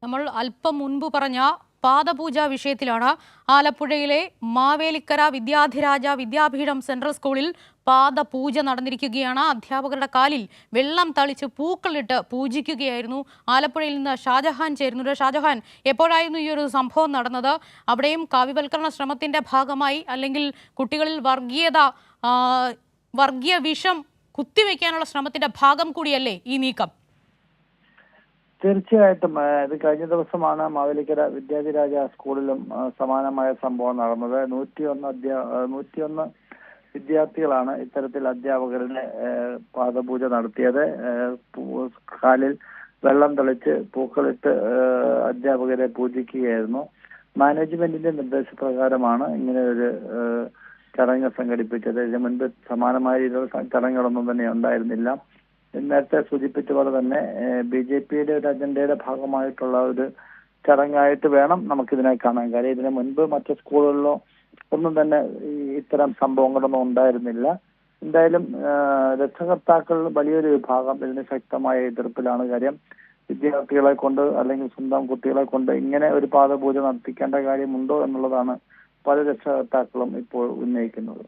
നമ്മൾ അല്പം മുൻപ് പറഞ്ഞ പാദപൂജ വിഷയത്തിലാണ്. ആലപ്പുഴയിലെ മാവേലിക്കര വിദ്യാധിരാജ വിദ്യാപീഠം സെൻട്രൽ സ്കൂളിൽ പാദപൂജ നടന്നിരിക്കുകയാണ്. അധ്യാപകരുടെ കാലിൽ വെള്ളം തളിച്ച് പൂക്കളിട്ട് പൂജിക്കുകയായിരുന്നു. ആലപ്പുഴയിൽ നിന്ന് ഷാജഹാൻ ചേരുന്നുണ്ട്. ഷാജഹാൻ, എപ്പോഴായിരുന്നു ഈ ഒരു സംഭവം നടന്നത്? അവിടെയും കാവ്യവൽക്കരണ ശ്രമത്തിന്റെ ഭാഗമായി അല്ലെങ്കിൽ കുട്ടികളിൽ വർഗീയ വിഷം കുത്തിവെക്കാനുള്ള ശ്രമത്തിന്റെ ഭാഗം കൂടിയല്ലേ ഈ നീക്കം? തീർച്ചയായിട്ടും ഇത് കഴിഞ്ഞ ദിവസമാണ് മാവേലിക്കര വിദ്യാധിരാജ സ്കൂളിലും സമാനമായ സംഭവം നടന്നത്. 101 വിദ്യാർത്ഥികളാണ് ഇത്തരത്തിൽ അധ്യാപകരുടെ പാദപൂജ നടത്തിയത്. കാലിൽ വെള്ളം തളിച്ച് പൂക്കളിട്ട് അധ്യാപകരെ പൂജിക്കുകയായിരുന്നു. മാനേജ്മെന്റിന്റെ നിർദ്ദേശപ്രകാരമാണ് ഇങ്ങനെ ഒരു ചടങ്ങ് സംഘടിപ്പിച്ചത്. ഇതിനു മുൻപ് സമാനമായ രീതിയിലുള്ള ചടങ്ങുകളൊന്നും തന്നെ ഉണ്ടായിരുന്നില്ല. നേരത്തെ സൂചിപ്പിച്ച പോലെ തന്നെ BJPയുടെ ഒരു അജണ്ടയുടെ ഭാഗമായിട്ടുള്ള ഒരു ചടങ്ങായിട്ട് വേണം നമുക്കിതിനെ കാണാൻ. കാര്യം ഇതിനു മുൻപ് മറ്റു സ്കൂളുകളിലോ ഒന്നും തന്നെ ഇത്തരം സംഭവങ്ങളൊന്നും ഉണ്ടായിരുന്നില്ല. എന്തായാലും രക്ഷകർത്താക്കളിൽ വലിയൊരു വിഭാഗം ഇതിന് ശക്തമായ എതിർപ്പിലാണ്. കാര്യം വിദ്യാർത്ഥികളെ കൊണ്ട് അല്ലെങ്കിൽ സ്വന്തം കുട്ടികളെ കൊണ്ട് ഇങ്ങനെ ഒരു പാദപൂജ നടത്തിക്കേണ്ട കാര്യമുണ്ടോ എന്നുള്ളതാണ് പല രക്ഷകർത്താക്കളും ഇപ്പോൾ ഉന്നയിക്കുന്നത്.